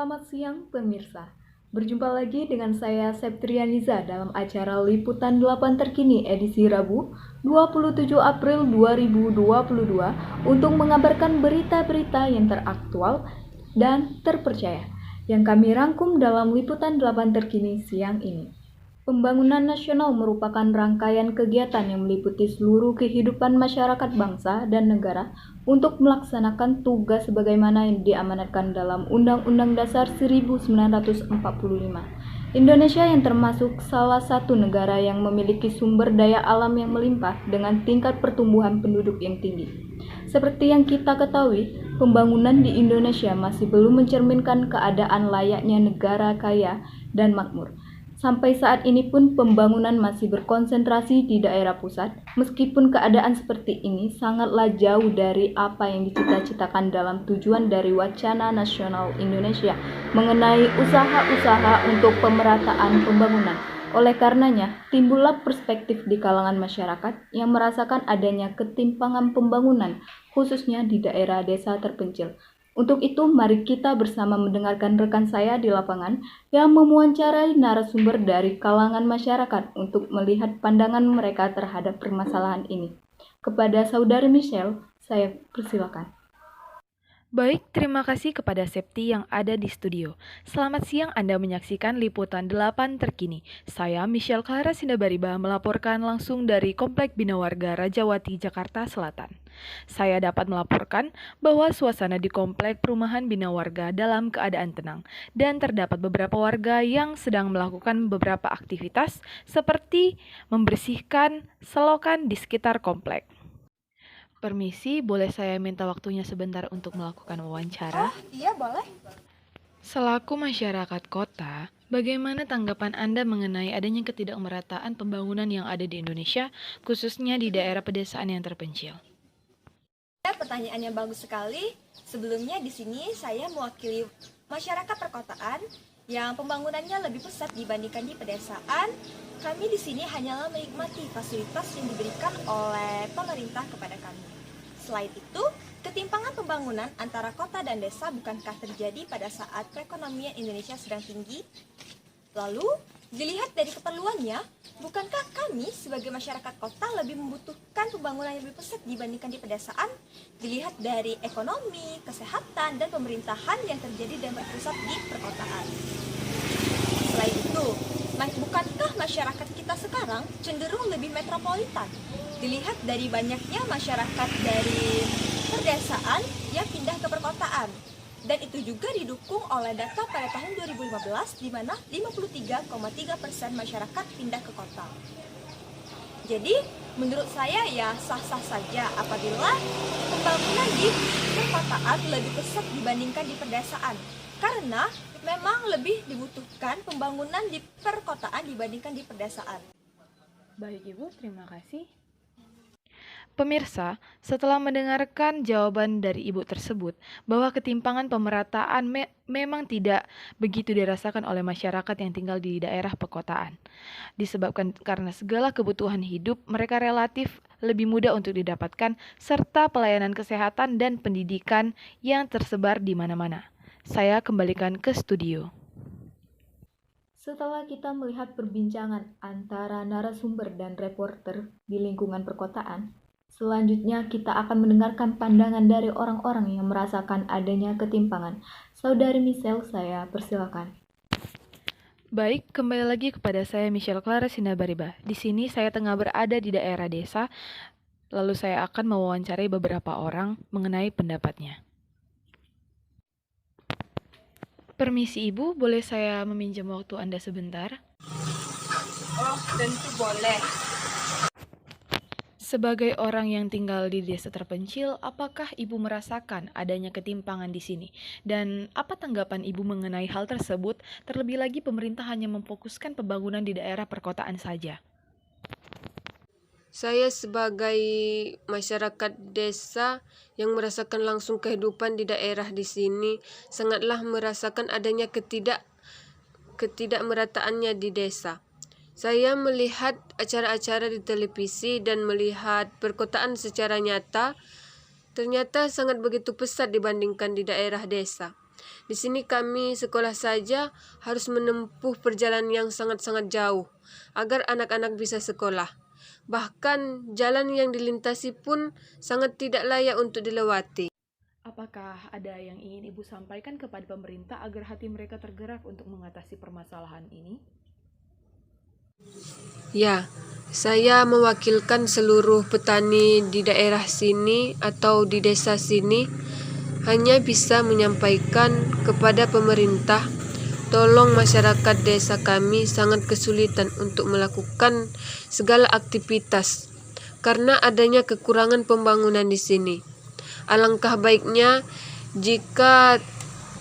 Selamat siang pemirsa. Berjumpa lagi dengan saya Septrianiza dalam acara Liputan 8 Terkini edisi Rabu 27 April 2022 untuk mengabarkan berita-berita yang teraktual dan terpercaya yang kami rangkum dalam Liputan 8 Terkini siang ini. Pembangunan nasional merupakan rangkaian kegiatan yang meliputi seluruh kehidupan masyarakat bangsa dan negara untuk melaksanakan tugas sebagaimana yang diamanatkan dalam Undang-Undang Dasar 1945. Indonesia yang termasuk salah satu negara yang memiliki sumber daya alam yang melimpah dengan tingkat pertumbuhan penduduk yang tinggi. Seperti yang kita ketahui, pembangunan di Indonesia masih belum mencerminkan keadaan layaknya negara kaya dan makmur. Sampai saat ini pun pembangunan masih berkonsentrasi di daerah pusat, meskipun keadaan seperti ini sangatlah jauh dari apa yang dicita-citakan dalam tujuan dari Wacana Nasional Indonesia mengenai usaha-usaha untuk pemerataan pembangunan. Oleh karenanya, timbullah perspektif di kalangan masyarakat yang merasakan adanya ketimpangan pembangunan, khususnya di daerah desa terpencil. Untuk itu, mari kita bersama mendengarkan rekan saya di lapangan yang mewawancarai narasumber dari kalangan masyarakat untuk melihat pandangan mereka terhadap permasalahan ini. Kepada Saudari Michelle, saya persilakan. Baik, terima kasih kepada Septi yang ada di studio. Selamat siang, Anda menyaksikan Liputan 8 Terkini. Saya Michelle Clara Sindabariba melaporkan langsung dari Komplek Bina Warga Rajawati, Jakarta Selatan. Saya dapat melaporkan bahwa suasana di Komplek Perumahan Bina Warga dalam keadaan tenang dan terdapat beberapa warga yang sedang melakukan beberapa aktivitas seperti membersihkan selokan di sekitar komplek. Permisi, boleh saya minta waktunya sebentar untuk melakukan wawancara? Iya, boleh. Selaku masyarakat kota, bagaimana tanggapan Anda mengenai adanya ketidakmerataan pembangunan yang ada di Indonesia, khususnya di daerah pedesaan yang terpencil? Pertanyaannya bagus sekali. Sebelumnya di sini saya mewakili masyarakat perkotaan yang pembangunannya lebih pesat dibandingkan di pedesaan. Kami di sini hanyalah menikmati fasilitas yang diberikan oleh pemerintah kepada kami. Selain itu, ketimpangan pembangunan antara kota dan desa bukankah terjadi pada saat perekonomian Indonesia sedang tinggi? Lalu, dilihat dari keperluannya, bukankah kami sebagai masyarakat kota lebih membutuhkan pembangunan yang lebih pesat dibandingkan di pedesaan? Dilihat dari ekonomi, kesehatan, dan pemerintahan yang terjadi dan berpusat di perkotaan. Selain itu, bukankah masyarakat kita sekarang cenderung lebih metropolitan? Dilihat dari banyaknya masyarakat dari pedesaan yang pindah ke perkotaan. Dan itu juga didukung oleh data pada tahun 2015 di mana 53,3% masyarakat pindah ke kota. Jadi, menurut saya ya sah-sah saja apabila pembangunan di perkotaan lebih pesat dibandingkan di pedesaan. Karena memang lebih dibutuhkan pembangunan di perkotaan dibandingkan di pedesaan. Baik Ibu, terima kasih. Pemirsa, setelah mendengarkan jawaban dari Ibu tersebut, bahwa ketimpangan pemerataan memang tidak begitu dirasakan oleh masyarakat yang tinggal di daerah perkotaan. Disebabkan karena segala kebutuhan hidup mereka relatif lebih mudah untuk didapatkan, serta pelayanan kesehatan dan pendidikan yang tersebar di mana-mana. Saya kembalikan ke studio. Setelah kita melihat perbincangan antara narasumber dan reporter di lingkungan perkotaan, selanjutnya kita akan mendengarkan pandangan dari orang-orang yang merasakan adanya ketimpangan. Saudari Michelle, saya persilakan. Baik, kembali lagi kepada saya Michelle Clara Sindabariba. Di sini saya tengah berada di daerah desa, lalu saya akan mewawancarai beberapa orang mengenai pendapatnya. Permisi Ibu, boleh saya meminjam waktu Anda sebentar? Oh, tentu boleh. Sebagai orang yang tinggal di desa terpencil, apakah Ibu merasakan adanya ketimpangan di sini? Dan apa tanggapan Ibu mengenai hal tersebut? Terlebih lagi pemerintah hanya memfokuskan pembangunan di daerah perkotaan saja. Saya sebagai masyarakat desa yang merasakan langsung kehidupan di daerah di sini sangatlah merasakan adanya ketidakmerataannya di desa. Saya melihat acara-acara di televisi dan melihat perkotaan secara nyata, ternyata sangat begitu pesat dibandingkan di daerah desa. Di sini kami sekolah saja harus menempuh perjalanan yang sangat-sangat jauh agar anak-anak bisa sekolah. Bahkan jalan yang dilintasi pun sangat tidak layak untuk dilewati. Apakah ada yang ingin Ibu sampaikan kepada pemerintah agar hati mereka tergerak untuk mengatasi permasalahan ini? Ya, saya mewakilkan seluruh petani di daerah sini atau di desa sini hanya bisa menyampaikan kepada pemerintah, tolong masyarakat desa kami sangat kesulitan untuk melakukan segala aktivitas karena adanya kekurangan pembangunan di sini. Alangkah baiknya jika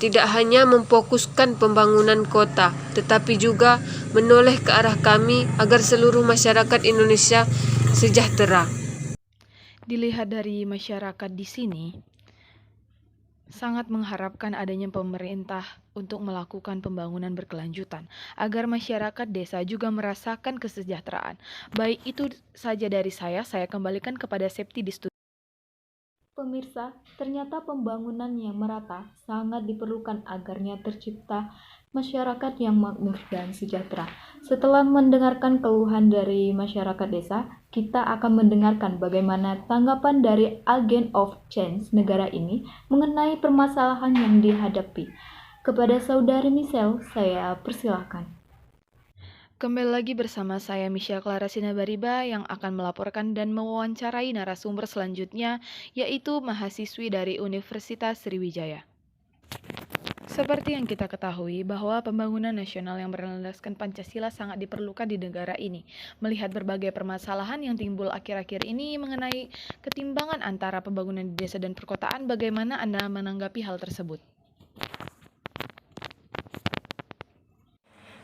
tidak hanya memfokuskan pembangunan kota, tetapi juga menoleh ke arah kami agar seluruh masyarakat Indonesia sejahtera. Dilihat dari masyarakat di sini, sangat mengharapkan adanya pemerintah untuk melakukan pembangunan berkelanjutan agar masyarakat desa juga merasakan kesejahteraan. Baik itu saja dari saya kembalikan kepada Septi di studio. Pemirsa, ternyata pembangunan yang merata sangat diperlukan agarnya tercipta masyarakat yang makmur dan sejahtera. Setelah mendengarkan keluhan dari masyarakat desa, kita akan mendengarkan bagaimana tanggapan dari Agent of Change negara ini mengenai permasalahan yang dihadapi. Kepada Saudari Michelle, saya persilahkan. Kembali lagi bersama saya Michelle Clara Sinabariba yang akan melaporkan dan mewawancarai narasumber selanjutnya, yaitu mahasiswi dari Universitas Sriwijaya. Seperti yang kita ketahui bahwa pembangunan nasional yang berlandaskan Pancasila sangat diperlukan di negara ini. Melihat berbagai permasalahan yang timbul akhir-akhir ini mengenai ketimbangan antara pembangunan di desa dan perkotaan, bagaimana Anda menanggapi hal tersebut?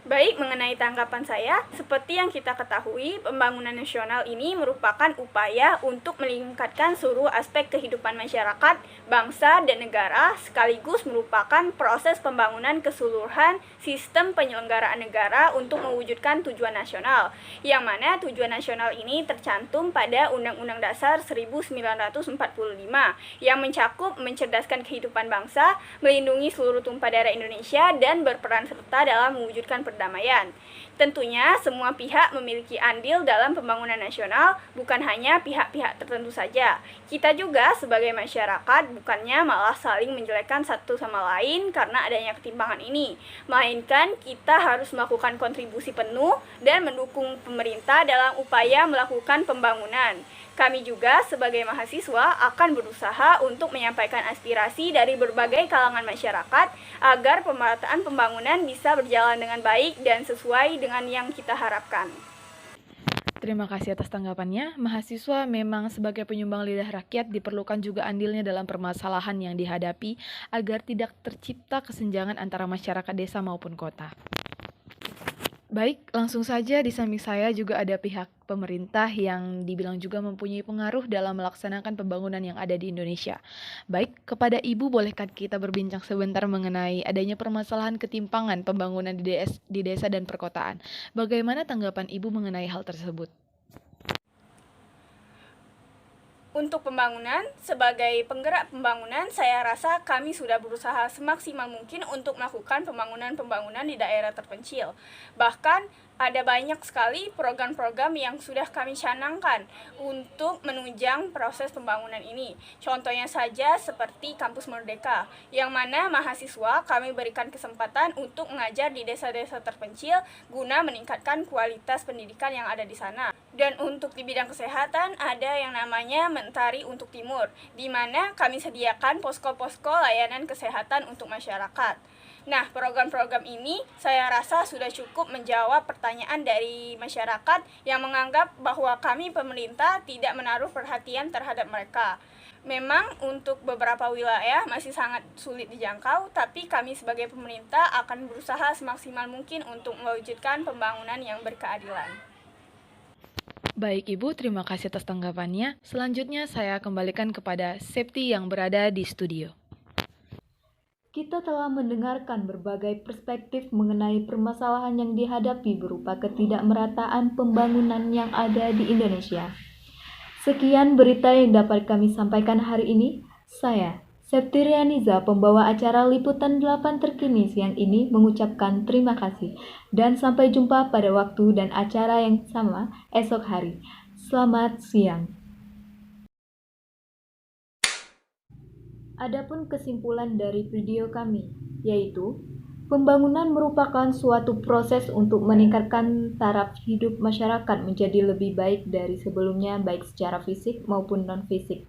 Baik, mengenai tanggapan saya, seperti yang kita ketahui, pembangunan nasional ini merupakan upaya untuk meningkatkan seluruh aspek kehidupan masyarakat, bangsa, dan negara, sekaligus merupakan proses pembangunan keseluruhan sistem penyelenggaraan negara untuk mewujudkan tujuan nasional, yang mana tujuan nasional ini tercantum pada Undang-Undang Dasar 1945, yang mencakup mencerdaskan kehidupan bangsa, melindungi seluruh tumpah darah Indonesia, dan berperan serta dalam mewujudkan perdamaian. Tentunya semua pihak memiliki andil dalam pembangunan nasional, bukan hanya pihak-pihak tertentu saja. Kita juga sebagai masyarakat bukannya malah saling menjelekkan satu sama lain karena adanya ketimpangan ini, melainkan kita harus melakukan kontribusi penuh dan mendukung pemerintah dalam upaya melakukan pembangunan. Kami juga sebagai mahasiswa akan berusaha untuk menyampaikan aspirasi dari berbagai kalangan masyarakat agar pemerataan pembangunan bisa berjalan dengan baik dan sesuai dengan yang kita harapkan. Terima kasih atas tanggapannya. Mahasiswa memang sebagai penyumbang lidah rakyat diperlukan juga andilnya dalam permasalahan yang dihadapi agar tidak tercipta kesenjangan antara masyarakat desa maupun kota. Baik, langsung saja di samping saya juga ada pihak pemerintah yang dibilang juga mempunyai pengaruh dalam melaksanakan pembangunan yang ada di Indonesia. Baik, kepada Ibu bolehkah kita berbincang sebentar mengenai adanya permasalahan ketimpangan pembangunan di desa dan perkotaan. Bagaimana tanggapan Ibu mengenai hal tersebut? Untuk pembangunan, sebagai penggerak pembangunan, saya rasa kami sudah berusaha semaksimal mungkin untuk melakukan pembangunan-pembangunan di daerah terpencil. Bahkan, ada banyak sekali program-program yang sudah kami canangkan untuk menunjang proses pembangunan ini. Contohnya saja seperti Kampus Merdeka, yang mana mahasiswa kami berikan kesempatan untuk mengajar di desa-desa terpencil guna meningkatkan kualitas pendidikan yang ada di sana. Dan untuk di bidang kesehatan ada yang namanya Mentari untuk Timur, di mana kami sediakan posko-posko layanan kesehatan untuk masyarakat. Nah, program-program ini saya rasa sudah cukup menjawab pertanyaan dari masyarakat yang menganggap bahwa kami pemerintah tidak menaruh perhatian terhadap mereka. Memang untuk beberapa wilayah masih sangat sulit dijangkau, tapi kami sebagai pemerintah akan berusaha semaksimal mungkin untuk mewujudkan pembangunan yang berkeadilan. Baik Ibu, terima kasih atas tanggapannya. Selanjutnya saya kembalikan kepada Septi yang berada di studio. Kita telah mendengarkan berbagai perspektif mengenai permasalahan yang dihadapi berupa ketidakmerataan pembangunan yang ada di Indonesia. Sekian berita yang dapat kami sampaikan hari ini. Saya, Septrianiza, pembawa acara Liputan 8 terkini siang ini mengucapkan terima kasih dan sampai jumpa pada waktu dan acara yang sama esok hari. Selamat siang. Adapun kesimpulan dari video kami, yaitu pembangunan merupakan suatu proses untuk meningkatkan taraf hidup masyarakat menjadi lebih baik dari sebelumnya, baik secara fisik maupun non-fisik.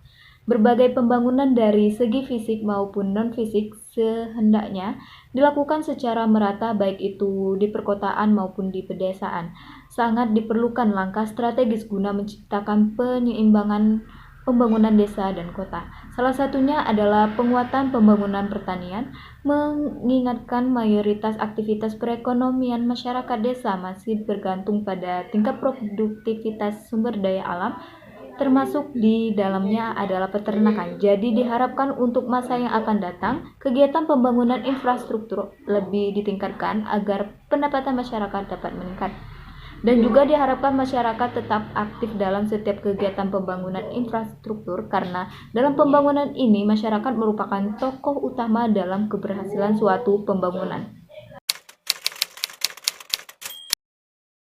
Berbagai pembangunan dari segi fisik maupun non-fisik sehendaknya dilakukan secara merata baik itu di perkotaan maupun di pedesaan. Sangat diperlukan langkah strategis guna menciptakan penyeimbangan pembangunan desa dan kota. Salah satunya adalah penguatan pembangunan pertanian, mengingatkan mayoritas aktivitas perekonomian masyarakat desa masih bergantung pada tingkat produktivitas sumber daya alam, termasuk di dalamnya adalah peternakan. Jadi diharapkan untuk masa yang akan datang, kegiatan pembangunan infrastruktur lebih ditingkatkan agar pendapatan masyarakat dapat meningkat. Dan juga diharapkan masyarakat tetap aktif dalam setiap kegiatan pembangunan infrastruktur karena dalam pembangunan ini masyarakat merupakan tokoh utama dalam keberhasilan suatu pembangunan.